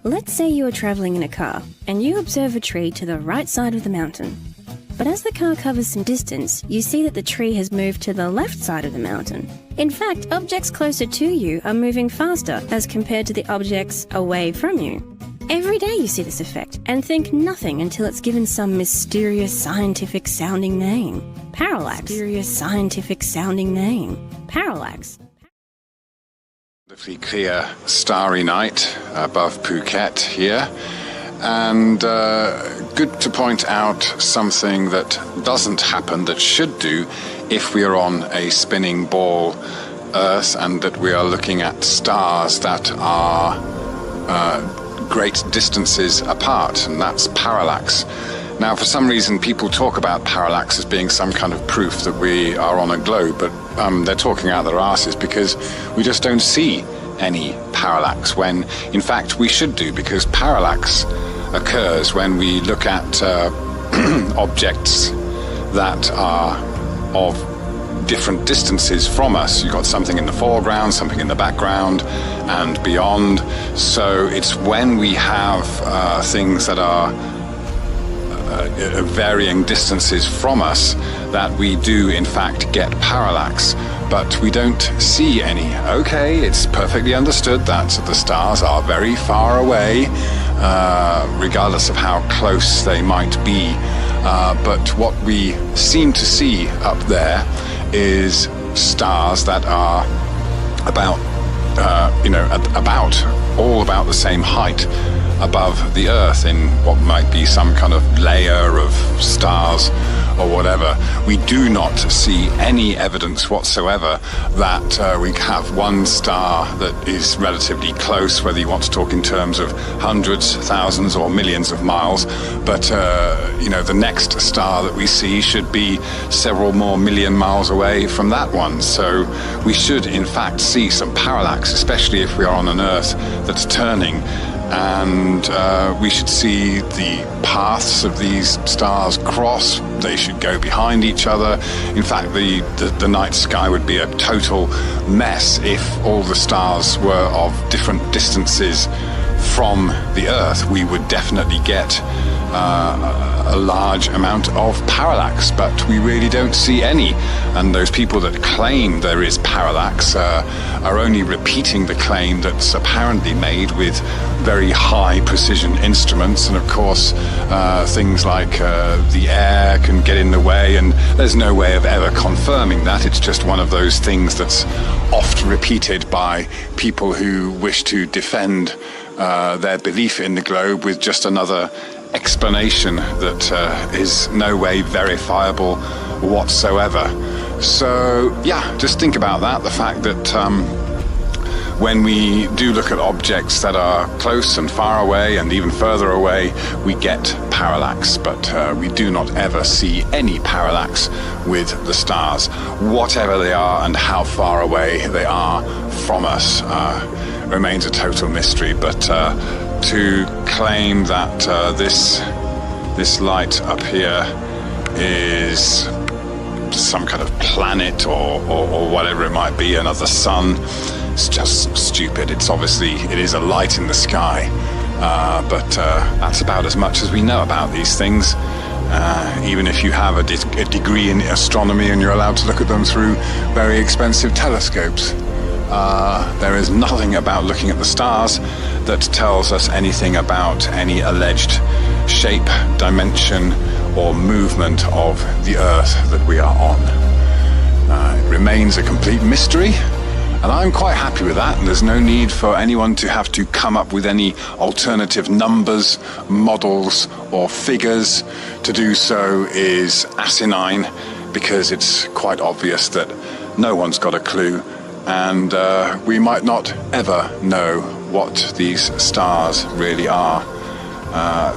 Let's say you are traveling in a car, and you observe a tree to the right side of the mountain. But as the car covers some distance, you see that the tree has moved to the left side of the mountain. In fact, objects closer to you are moving faster as compared to the objects away from you. Every day you see this effect, and think nothing until it's given some mysterious scientific-sounding name. Parallax. Mysterious scientific-sounding name. Parallax. Wonderfully clear, starry night above Phuket here, and good to point out something that doesn't happen that should do if we are on a spinning ball Earth and that we are looking at stars that are great distances apart, and that's parallax. Now, for some reason, people talk about parallax as being some kind of proof that we are on a globe, but they're talking out their asses because we just don't see any parallax when, in fact, we should do, because parallax occurs when we look at objects that are of different distances from us. You've got something in the foreground, something in the background, and beyond. So it's when we have things that are varying distances from us that we do in fact get parallax, but we don't see any. Okay, it's perfectly understood that the stars are very far away, regardless of how close they might be, but what we seem to see up there is stars that are about all about the same height above the Earth in what might be some kind of layer of stars or whatever. We do not see any evidence whatsoever that we have one star that is relatively close, whether you want to talk in terms of hundreds, thousands or millions of miles, but the next star that we see should be several more million miles away from that one. So we should in fact see some parallax, especially if we are on an Earth that's turning, and we should see the paths of these stars cross. They should go behind each other. In fact, the night sky would be a total mess if all the stars were of different distances from the Earth. We would definitely get a large amount of parallax, but we really don't see any. And those people that claim there is parallax are only repeating the claim that's apparently made with very high precision instruments. And of course, things like the air can get in the way, and there's no way of ever confirming that. It's just one of those things that's oft repeated by people who wish to defend their belief in the globe with just another explanation that is no way verifiable whatsoever. So yeah, just think about that, the fact that when we do look at objects that are close and far away and even further away, we get parallax, but we do not ever see any parallax with the stars, whatever they are and how far away they are from us. Remains a total mystery, but to claim that this light up here is some kind of planet or whatever it might be, another sun, it's just stupid. It is a light in the sky, but that's about as much as we know about these things. Even if you have a degree in astronomy and you're allowed to look at them through very expensive telescopes. There is nothing about looking at the stars that tells us anything about any alleged shape, dimension, or movement of the Earth that we are on. It remains a complete mystery, and I'm quite happy with that, and there's no need for anyone to have to come up with any alternative numbers, models, or figures. To do so is asinine, because it's quite obvious that no one's got a clue, and we might not ever know what these stars really are.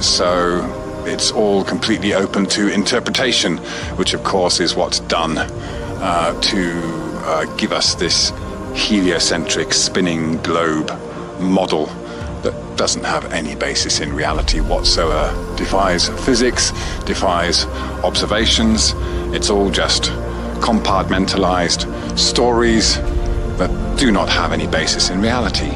So it's all completely open to interpretation, which of course is what's done to give us this heliocentric spinning globe model that doesn't have any basis in reality whatsoever. Defies physics, defies observations. It's all just compartmentalized stories that do not have any basis in reality.